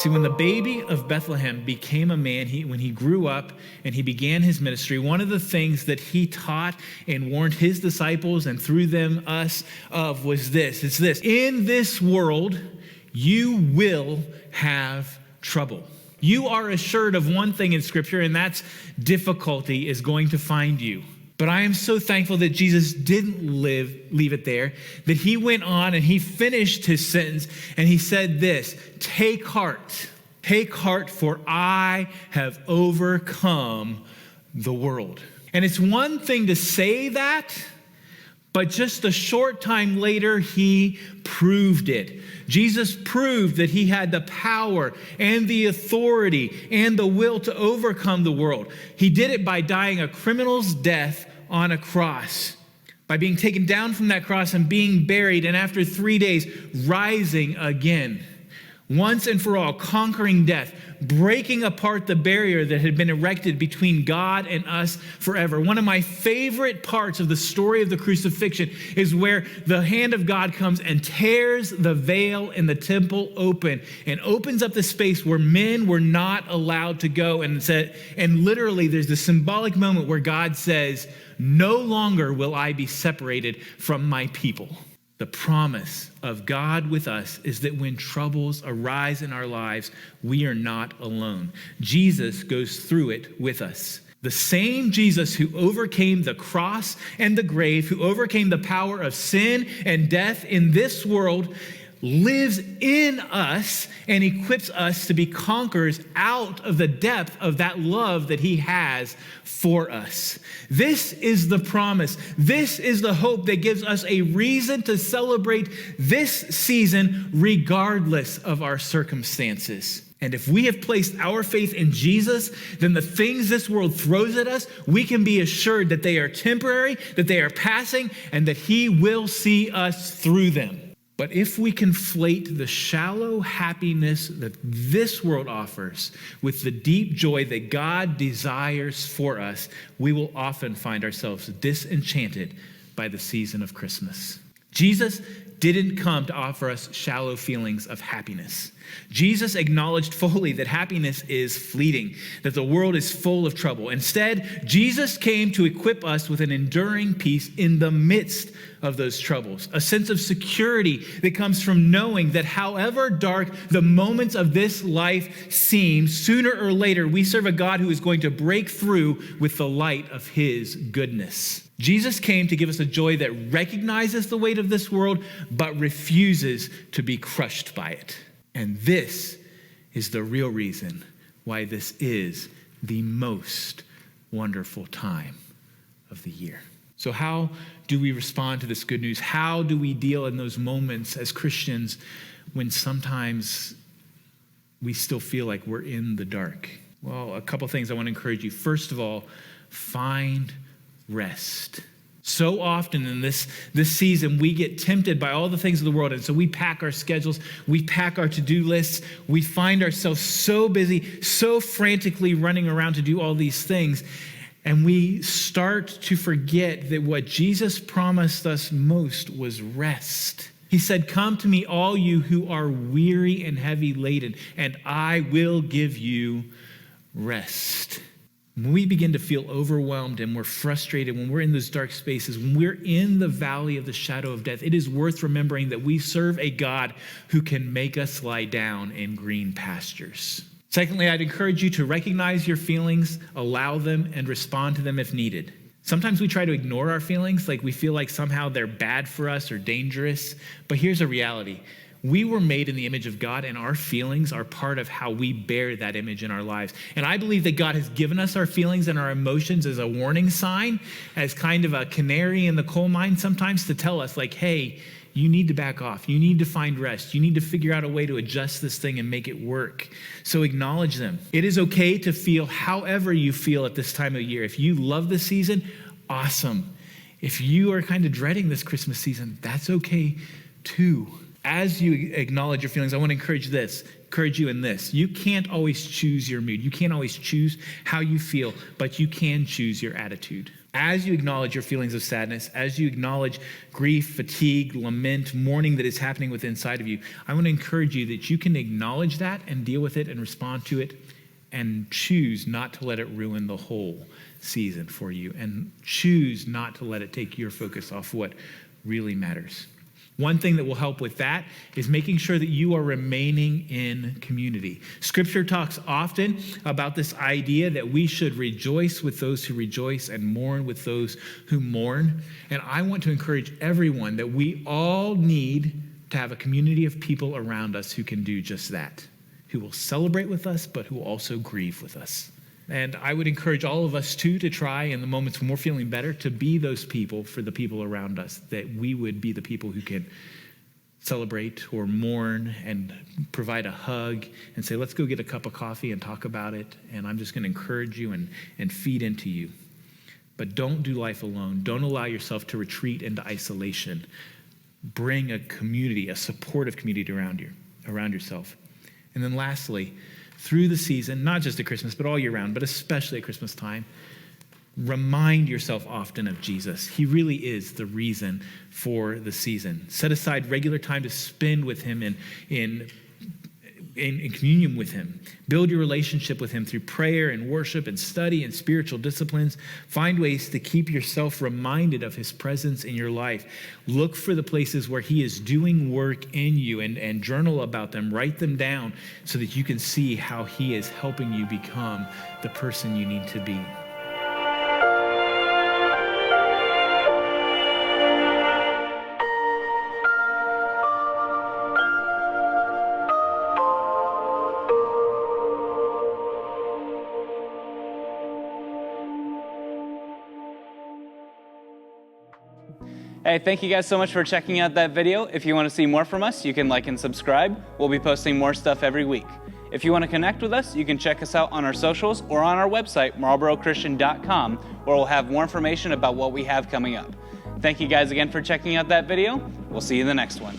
See, when the baby of Bethlehem became a man, when he grew up and he began his ministry, one of the things that he taught and warned his disciples and through them us of was this. It's this: in this world, you will have trouble. You are assured of one thing in Scripture, and that's difficulty is going to find you. But I am so thankful that Jesus didn't leave it there, that he went on and he finished his sentence and he said this: take heart, for I have overcome the world. And it's one thing to say that, but just a short time later, he proved it. Jesus proved that he had the power and the authority and the will to overcome the world. He did it by dying a criminal's death on a cross, by being taken down from that cross and being buried, and after 3 days, rising again. Once and for all, conquering death, breaking apart the barrier that had been erected between God and us forever. One of my favorite parts of the story of the crucifixion is where the hand of God comes and tears the veil in the temple open and opens up the space where men were not allowed to go. And literally there's this symbolic moment where God says, "No longer will I be separated from my people." The promise of God with us is that when troubles arise in our lives, we are not alone. Jesus goes through it with us. The same Jesus who overcame the cross and the grave, who overcame the power of sin and death in this world, lives in us and equips us to be conquerors out of the depth of that love that he has for us. This is the promise. This is the hope that gives us a reason to celebrate this season regardless of our circumstances. And if we have placed our faith in Jesus, then the things this world throws at us, we can be assured that they are temporary, that they are passing, and that he will see us through them. But if we conflate the shallow happiness that this world offers with the deep joy that God desires for us, we will often find ourselves disenchanted by the season of Christmas. Jesus didn't come to offer us shallow feelings of happiness. Jesus acknowledged fully that happiness is fleeting, that the world is full of trouble. Instead, Jesus came to equip us with an enduring peace in the midst of those troubles, a sense of security that comes from knowing that however dark the moments of this life seem, sooner or later we serve a God who is going to break through with the light of his goodness. Jesus came to give us a joy that recognizes the weight of this world, but refuses to be crushed by it. And this is the real reason why this is the most wonderful time of the year. So how do we respond to this good news? How do we deal in those moments as Christians when sometimes we still feel like we're in the dark? Well, a couple things I want to encourage you. First of all, find rest. So often in this season, we get tempted by all the things of the world. And so we pack our schedules, we pack our to-do lists. We find ourselves so busy, so frantically running around to do all these things. And we start to forget that what Jesus promised us most was rest. He said, "Come to me, all you who are weary and heavy laden, and I will give you rest." When we begin to feel overwhelmed and we're frustrated, when we're in those dark spaces, when we're in the valley of the shadow of death, it is worth remembering that we serve a God who can make us lie down in green pastures. Secondly, I'd encourage you to recognize your feelings, allow them, and respond to them if needed. Sometimes we try to ignore our feelings, like we feel like somehow they're bad for us or dangerous. But here's a reality. We were made in the image of God, and our feelings are part of how we bear that image in our lives. And I believe that God has given us our feelings and our emotions as a warning sign, as kind of a canary in the coal mine sometimes to tell us like, hey, you need to back off. You need to find rest. You need to figure out a way to adjust this thing and make it work. So acknowledge them. It is okay to feel however you feel at this time of year. If you love this season, awesome. If you are kind of dreading this Christmas season, that's okay too. As you acknowledge your feelings, I want to encourage you in this. You can't always choose your mood. You can't always choose how you feel, but you can choose your attitude. As you acknowledge your feelings of sadness, as you acknowledge grief, fatigue, lament, mourning that is happening within inside of you, I want to encourage you that you can acknowledge that and deal with it and respond to it and choose not to let it ruin the whole season for you, and choose not to let it take your focus off what really matters. One thing that will help with that is making sure that you are remaining in community. Scripture talks often about this idea that we should rejoice with those who rejoice and mourn with those who mourn. And I want to encourage everyone that we all need to have a community of people around us who can do just that, who will celebrate with us, but who will also grieve with us. And I would encourage all of us too to try in the moments when we're feeling better to be those people for the people around us, that we would be the people who can celebrate or mourn and provide a hug and say, let's go get a cup of coffee and talk about it. And I'm just going to encourage you and feed into you. But don't do life alone. Don't allow yourself to retreat into isolation. Bring a community, a supportive community around yourself. And then lastly, through the season, not just at Christmas, but all year round, but especially at Christmas time, remind yourself often of Jesus. He really is the reason for the season. Set aside regular time to spend with him in communion with him. Build your relationship with him through prayer and worship and study and spiritual disciplines. Find ways to keep yourself reminded of his presence in your life. Look for the places where he is doing work in you and journal about them. Write them down so that you can see how he is helping you become the person you need to be. Hey, thank you guys so much for checking out that video. If you want to see more from us, you can like and subscribe. We'll be posting more stuff every week. If you want to connect with us, you can check us out on our socials or on our website, Marlborochristian.com, where we'll have more information about what we have coming up. Thank you guys again for checking out that video. We'll see you in the next one.